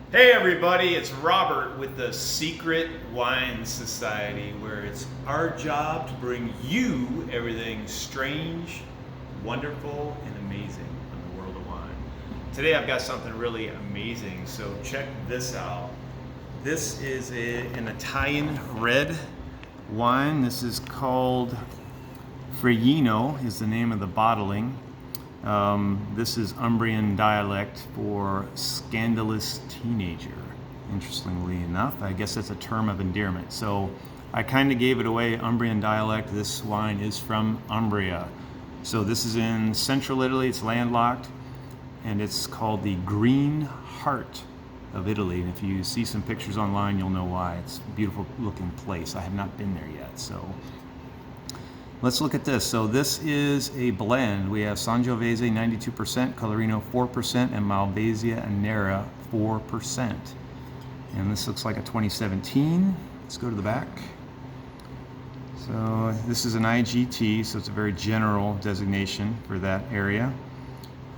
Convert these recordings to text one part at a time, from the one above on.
Hey everybody, it's Robert with the Secret Wine Society, where it's our job to bring you everything strange, wonderful, and amazing in the world of wine. Today I've got something really amazing, so check this out. This is an Italian red wine. This is called Freghino, is the name of the bottling. This is Umbrian dialect for scandalous teenager. Interestingly enough, I guess that's a term of endearment. So I kind of gave it away, Umbrian dialect. This wine is from Umbria. So this is in central Italy, it's landlocked, and it's called the Green Heart of Italy. And if you see some pictures online, you'll know why. It's a beautiful looking place. I have not been there yet, so let's look at this. So this is a blend. We have Sangiovese 92%, Colorino 4%, and Malvasia and Nera 4%. And this looks like a 2017. Let's go to the back. So this is an IGT, so it's a very general designation for that area.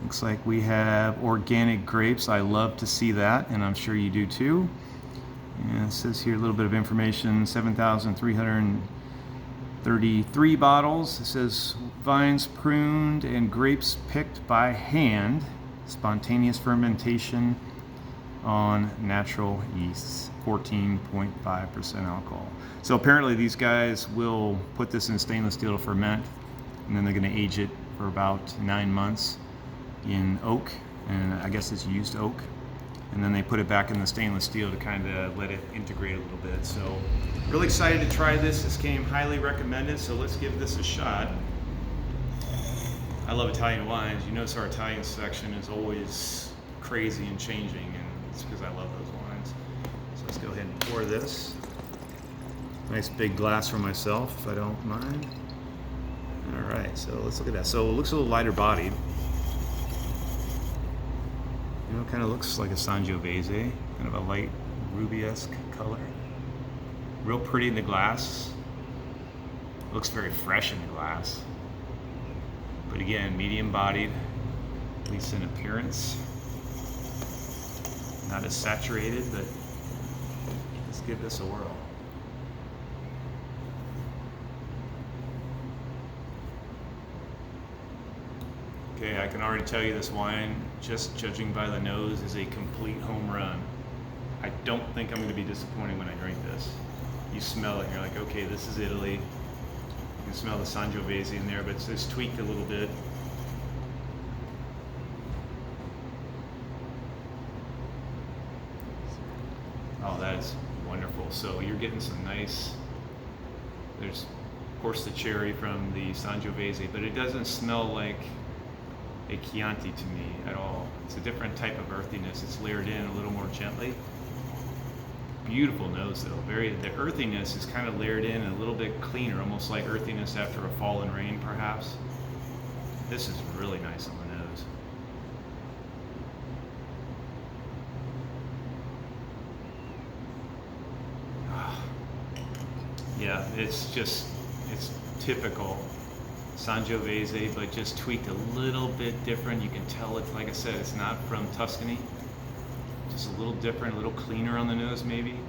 Looks like we have organic grapes. I love to see that, and I'm sure you do too. And it says here a little bit of information, 7,333 bottles. It says vines pruned and grapes picked by hand, spontaneous fermentation on natural yeasts, 14.5% alcohol. So apparently these guys will put this in stainless steel to ferment, and then they're going to age it for about 9 months in oak, and I guess it's used oak. And then they put it back in the stainless steel to kind of let it integrate a little bit. So really excited to try this. This came highly recommended, so let's give this a shot. I love Italian wines. You notice our Italian section is always crazy and changing, and it's because I love those wines. So let's go ahead and pour this. Nice big glass for myself, if I don't mind. All right, so let's look at that. So it looks a little lighter bodied. You know, it kind of looks like a Sangiovese, kind of a light ruby-esque color. Real pretty in the glass. Looks very fresh in the glass. But again, medium-bodied, at least in appearance. Not as saturated, but let's give this a whirl. Okay, I can already tell you this wine, just judging by the nose, is a complete home run. I don't think I'm going to be disappointed when I drink this. You smell it and you're like, okay, this is Italy. You can smell the Sangiovese in there, but it's just tweaked a little bit. Oh, that is wonderful. So you're getting some nice, there's of course the cherry from the Sangiovese, but it doesn't smell like a Chianti to me at all. It's a different type of earthiness. It's layered in a little more gently. Beautiful nose though. The earthiness is kind of layered in a little bit cleaner, almost like earthiness after a fall and rain perhaps. This is really nice on the nose. Yeah, it's typical Sangiovese, but just tweaked a little bit different. You can tell it's, like I said, it's not from Tuscany. Just a little different, a little cleaner on the nose maybe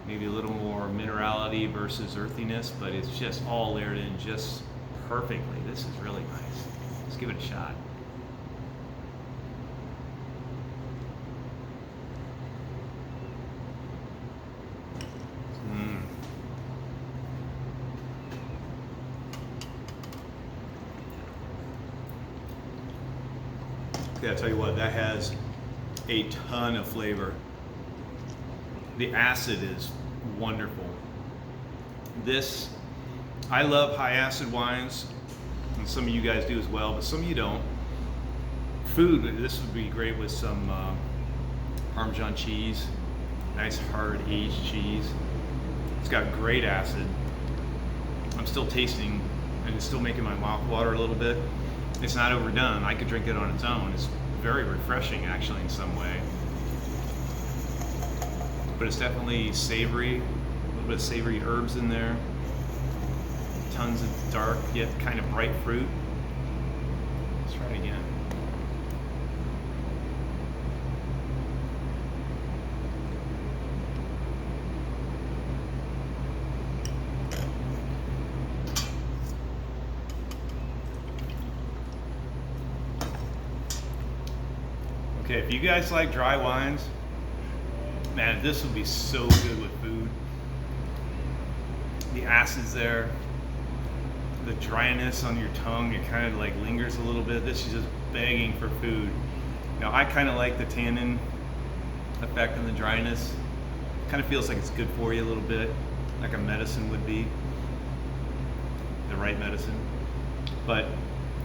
a little more minerality versus earthiness, but it's just all layered in just perfectly. This is really nice. Let's give it a shot. Okay, I'll tell you what, that has a ton of flavor. The acid is wonderful. I love high acid wines, and some of you guys do as well, but some of you don't. This would be great with some Parmesan cheese, nice hard aged cheese. It's got great acid. I'm still tasting, and it's still making my mouth water a little bit. It's not overdone. I could drink it on its own. It's very refreshing actually in some way. But it's definitely savory, a little bit of savory herbs in there. Tons of dark yet kind of bright fruit. Let's try it again. Okay, if you guys like dry wines, man, this would be so good with food. The acid's there, the dryness on your tongue, it kind of like lingers a little bit. This is just begging for food. Now, I kind of like the tannin effect on the dryness. Kind of feels like it's good for you a little bit, like a medicine would be, the right medicine. But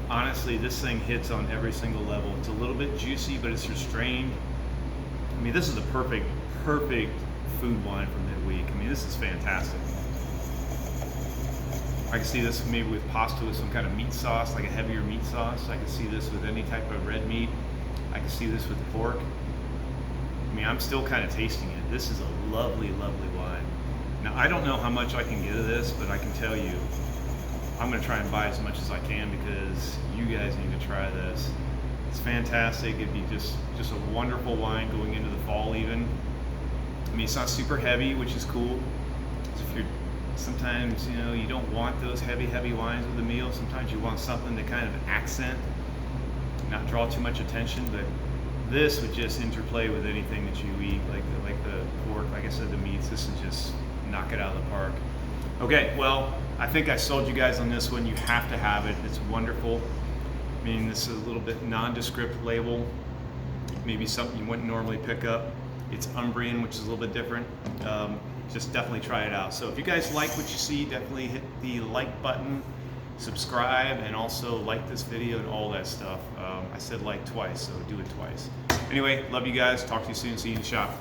honestly, this thing hits on every single level. It's a little bit juicy, but it's restrained. I mean, this is the perfect food wine for midweek. I mean, this is fantastic. I can see this maybe with pasta with some kind of meat sauce, like a heavier meat sauce. I can see this with any type of red meat. I can see this with pork. I mean, I'm still kind of tasting it. This is a lovely, lovely wine. Now, I don't know how much I can get of this, but I can tell you, I'm going to try and buy as much as I can because you guys need to try this. It's fantastic. It'd be just a wonderful wine going into the fall even. I mean, it's not super heavy, which is cool. If you're sometimes, you know, you don't want those heavy wines with a meal. Sometimes you want something to kind of accent, not draw too much attention, but this would just interplay with anything that you eat, like the pork, like I said, the meats. This would just knock it out of the park. Okay, well, I think I sold you guys on this one. You have to have it. It's wonderful. I mean, this is a little bit nondescript label, maybe something you wouldn't normally pick up. It's Umbrian, which is a little bit different. Just definitely try it out. So if you guys like what you see, definitely hit the like button, subscribe, and also like this video and all that stuff. I said like twice, so do it twice. Anyway, love you guys. Talk to you soon. See you in the shop.